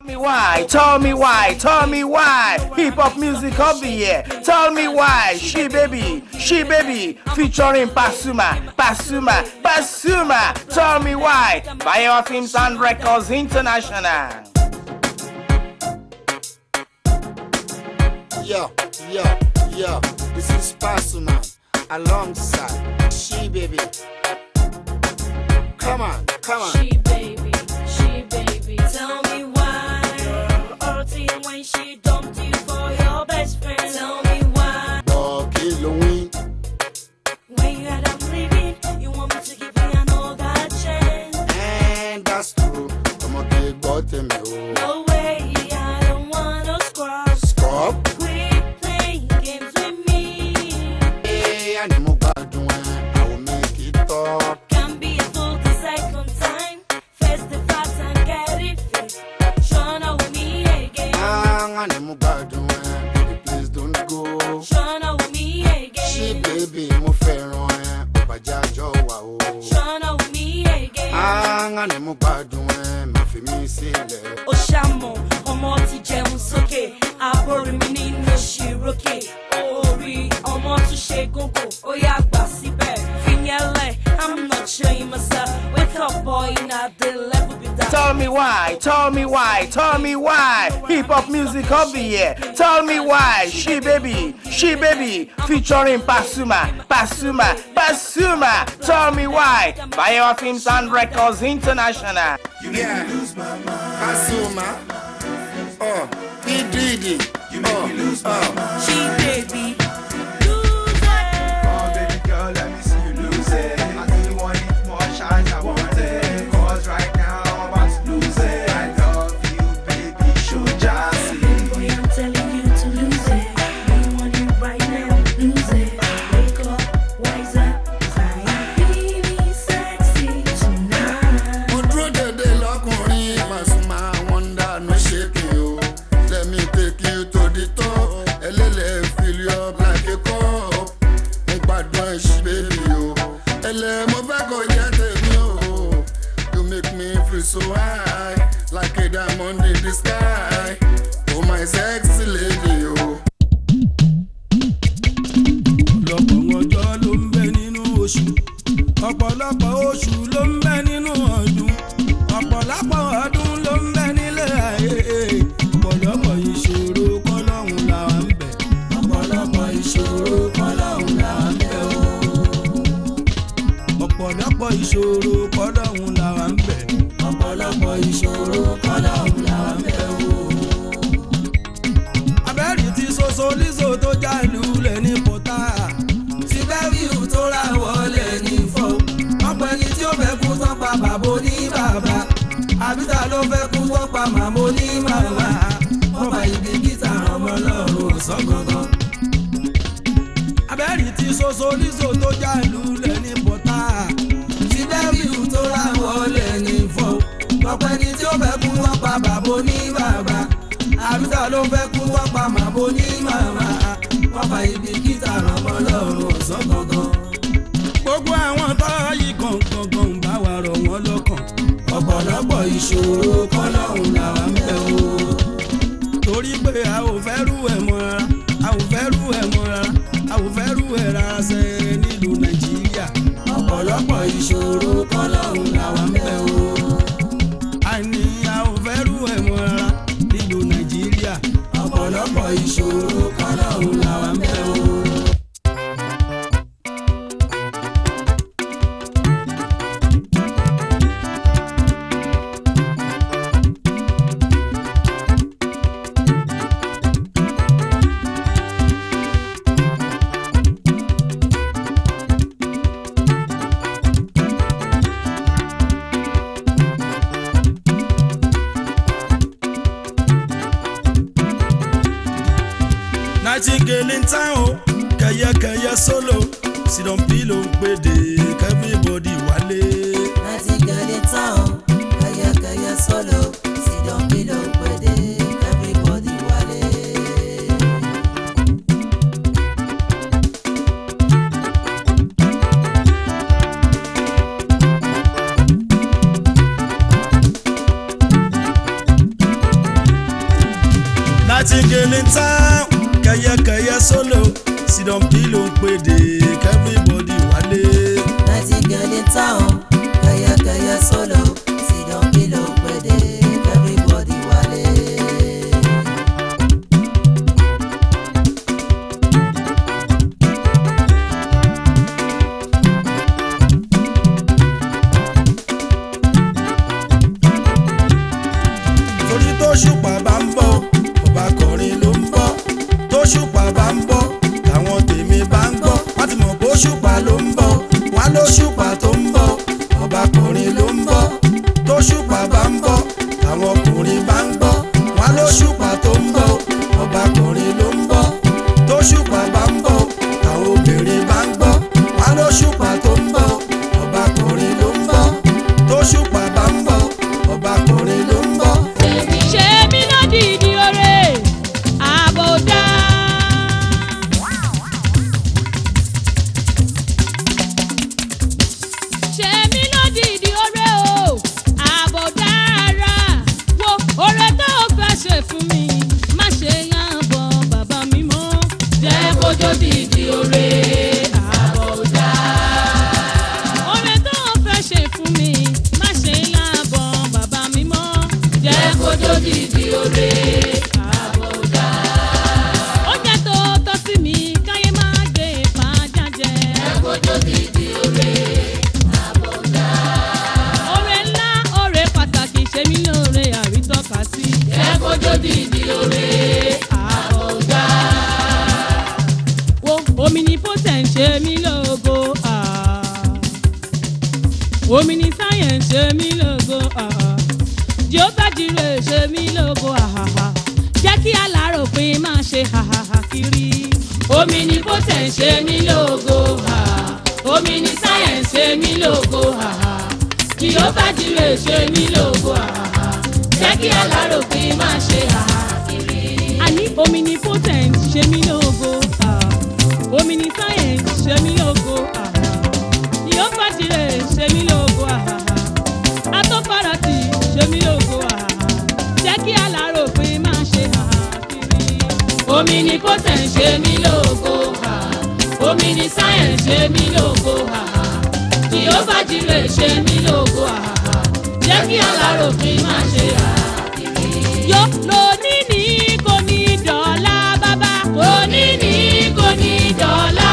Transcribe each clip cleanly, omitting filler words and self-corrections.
Tell me why, hip hop music of the year. Tell me why, she baby, featuring Pasuma. Tell me why, by our Films and Records International. Yo, this is Pasuma alongside She Baby. Come on. She baby, tell me why you're hurting when she dumped you for your best friend. Tell me why. When you had I'm leaving, you want me to give you another chance. And that's true. I'm a big bottom. No way, I don't wanna scrub. Quit playing games with me. Hey, I will make it up. Can be a fool the second time. Face the facts and get it fixed. Shana with me again. Baby, please don't go. Shana with me again. She baby, mo fẹ́ràn ẹ, ọba jájọ wà o. Shana with me again. Mo gbádùn ẹ, má fi mí sílẹ̀. Ó ṣàmọ̀ ọmọ ti jẹun sókè, àbórí mi nínú ṣìrókè. Orí ọmọ tún ṣe gógó, ó yá gbà síbẹ̀. Fìyẹ́lẹ̀, I'm not showing myself. Wake up boy, not the level be down. Tell me why, hip hop music of the year. Tell me why, she baby, featuring Pasuma. Tell me why, by our Films and Records International. You make me lose my mind. Pasuma, he did it. You make me lose my mind. She baby, lose it. Oh baby girl, let me see you lose it. I know you want it more chance, I want it. Cause right now I'm about to lose it. I love you, baby, should just see. Boy, I'm telling you to lose it. You want it right now, lose it. Wake up, wise up, 'cause I am feeling sexy tonight. Pasuma, wonder no shaking you. Let me take you to the top. Fill you up like a cup. Bad boy, she baby you. You make me feel so high, like a diamond in the sky. Oh my sexy lady you. Ọ̀pọ̀lọpọ̀ oṣù ló ń bẹ nínú ọdún, ọ̀pọ̀lọpọ̀ ọdún ló ń bẹ nílé ayé, ọ̀pọ̀lọpọ̀ ìṣòro kọ́lọ́hún là wà ń bẹ̀, ọ̀pọ̀lọpọ̀ ìṣòro kọ́lọ́hún là wà ń bẹ̀ o, ọ̀pọ̀lọpọ̀ ìṣòro kọ́lọ́hún là wà ń bẹ̀, ọ̀pọ̀lọpọ̀ ìṣòro kọ́lọ́hún là wà ń bẹ̀ o. Abẹ́rì ti soso líso tó já lulẹ̀ ní pọ́tà, ti bẹ́ẹ̀rù tó ra wọlé ní fọ́. Ọ̀pọ̀ ẹni tí ó fẹ́ kú tán pa bàbá ní bàbá, àbíta ló fẹ́ kú tán pa màmá ní màmá. Wọ́n bá ibi gíta ọmọ lọ́rùn ọ̀sán gangan. Abẹ́rì ti soso líso tó já lulẹ̀ ní pọ́tà, ti bẹ́ẹ̀rù tó ra wọlé ní fọ́. Ọ̀pọ̀ ẹni tí ó fẹ́ kú tán pa bàbá ní bàbá, àbíta ló fẹ́ kú tán pa màmá ní màmá. Wọ́n bá ibi gíta ọmọ lọ́rùn ọ̀sán gangan. Gbogbo àwọn tó yí gangan bá wa rọ̀ wọ́n lọ́kàn. Ọ̀pọ̀lọpọ̀ ìṣòro kọ́lọ́hún làwa ń bẹ̀ o. Torí pé a ò fẹ́ rú ẹ̀ mọ́ rárá, a ò fẹ́ rú ẹ̀ mọ́ rárá, a ò fẹ́ rú ẹ̀ rárá ṣe nílùú Nàìjíríà. Ọ̀pọ̀lọpọ̀ ìṣòro kọ́lọ́hún làwa ń bẹ̀ o. Àní a ò fẹ́ rú ẹ̀ mọ́ rárá nílùú Nàìjíríà. Ọ̀pọ̀lọpọ̀ ìṣòro kọ́lọ́hún làwa ń bẹ̀ o. Nightingale in town, kẹyẹ solo, sit on pillow gbede, everybody wale. Nightingale in town, kẹyẹ solo, sit on pillow gbede, everybody wale. Nightingale in town, kẹyẹ solo, sit down pillow pede, everybody wale. Nightingale in town, kẹyẹ solo, sit down pillow pede, everybody wale. Torí tó ṣùpá bá ń bọ̀, ọba kọrin ló ń bọ̀. Tó ṣùpá bá ń bọ̀, làwọn tèmi bá ń gbọ́. Wọ́n ti mọ̀ bó ṣùpá ló ń bọ̀, wọ́n ló ṣùpá tó ń bọ̀. Ọba kọrin ló ń bọ̀. Tó ṣùpá bá ń bọ̀, làwọn ọkùnrin bá ń gbọ́. Wọ́n ló ṣùpá tó ń bọ̀, ọba kọrin ló ń bọ̀. Tó ṣùpá bá ń bọ̀, làwọn obìnrin bá ń gbọ́. Wọ́n ló ṣùpá tó ń bọ̀, ọba kọrin ló ń bọ̀. Tó ṣùpá bá ń bọ̀, ọba kọrin ló ń bọ̀. ṣe mí lódìdí oore àbòdá. ṣe mí lódìdí oore o àbòdá ara wo oore tó o fẹ́ ṣe fún mi má ṣe yàn bọ̀ bàbá mi mọ́. jẹ́ kójó dìdí oore àbòdá. oore tó o fẹ́ ṣe fún mi má ṣe yàn bọ̀ bàbá mi mọ́. jẹ́ kójó dìdí oore àbòdá. oúnjẹ tó tọ́ sí mi káyé má gbé fàájà jẹ. jẹ́ kójó dìdí oore àbòdá. oore ńlá oore pàtàkì ṣe mí lóore àrítọ́ka sí. jẹ́ kójó dìdí oore àbòdá. wo omnipotent ṣe mí lógo. Omniscience ṣe mí lógo. Jehovah Jireh ṣe mí lógo. Jẹ́ kí aláròpin máa ṣe kiri. Omnipotent ṣe mí lógo. Omniscience ṣe mí lógo. Jehovah Jireh ṣe mí lógo. Jẹ́ kí aláròpin máa ṣe kiri. Àní omnipotent ṣe mí lógo. Omniscience ṣe mí lógo. Jehovah Jireh ṣe mí lógo. Atọ́farati ṣe mí lógo. Jẹ́ kí aláròpin máa ṣe kiri. Omnipotent ṣe mí lógo. Omniscience ṣe mí lógo. Jehovah Jireh ṣe mí lógo. Jẹ́ kí aláròpin máa ṣe kiri. Yó lónìí ní kò ní dọ̀la bàbá. Lónìí ní kò ní dọ̀la.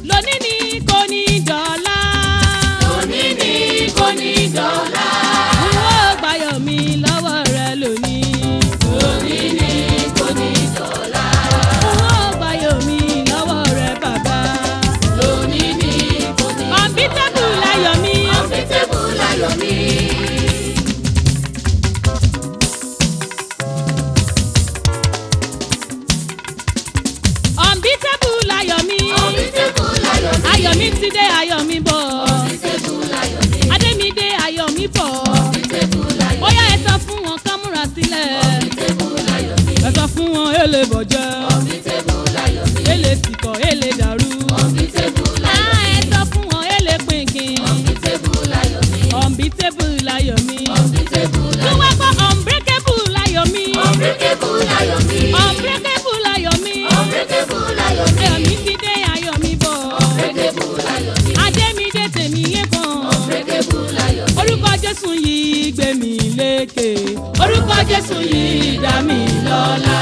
Lónìí ní kò ní dọ̀la. Lónìí ní kò ní dọ̀la. N ó gbàyọ̀ mi lọ́wọ́ rẹ lónìí. Lónìí ní kò ní dọ̀la. N ó gbàyọ̀ mi lọ́wọ́ rẹ bàbá. Lónìí ní kò ní dọ̀la. Unbeatable láyọ̀ mi. Unbeatable láyọ̀ mi. Unbeatable láyọ̀ mi. Unbeatable láyọ̀ mi. Ayọ̀ mi ti dé ayọ̀ mi bọ̀. Unbeatable láyọ̀ mi. Adémídé ayọ̀ mi bọ̀. Unbeatable láyọ̀ mi. Bóyá ẹ sọ fún wọn ká múra sílẹ̀. Unbeatable láyọ̀ mi. Ẹ sọ fún wọn èlé bọ̀jẹ́. Unbeatable láyọ̀ mi. Èlé tìkọ̀ èlé dàrú. Unbeatable láyọ̀ mi. Ẹ sọ fún wọn èlé pínpín. Unbeatable láyọ̀ mi. Unbeatable láyọ̀ mi. Unbeatable láyọ̀ mi. Tí wọ́n gbọ́ unbreakable láyọ̀ mi. Unbreakable láyọ̀ mi. Unbreakable láyọ̀ mi. Unbreakable láyọ̀ mi. Ayọ̀ mi ti dé ayọ̀ mi bọ̀. Unbreakable láyọ̀ mi. Adémídé tèmi yé kan. Unbreakable láyọ̀ mi. Orúkọ Jésù yìí gbé mi lékè. Orúkọ Jésù yìí dá mi lọ́lá.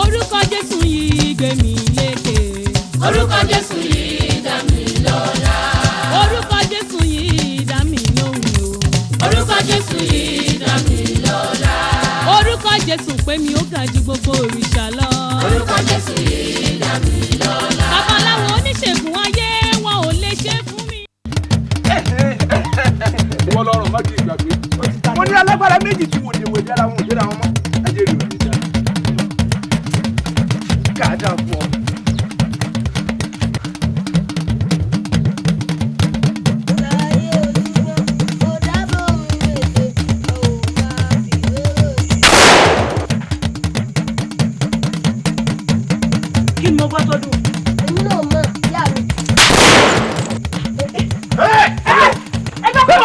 Orúkọ Jésù yìí gbé mi lékè. Orúkọ Jésù yìí dá mi lọ́lá. Orúkọ Jésù yìí dá mi lóhùn o. Orúkọ Jésù yìí dá mi lọ́lá. Orúkọ Jésù pé mi ó ga ju gbogbo òrìṣà lọ. Orúkọ Jésù yìí dá mi lọ́lá. Babaláwo oníṣègùn ayé wọn ò lè ṣe fún mi. Wọ́n lọ́rùn má kí n gbàgbé. Mo ní alágbára méjì tí mo lè wò jára wọn ò jẹ́ra wọn mọ́. Ajé rè wà níjà. Káàdà fún ọ. mo gbọ́ tó dùn. èmi náà mọ̀ ìyá mi. ẹ dákun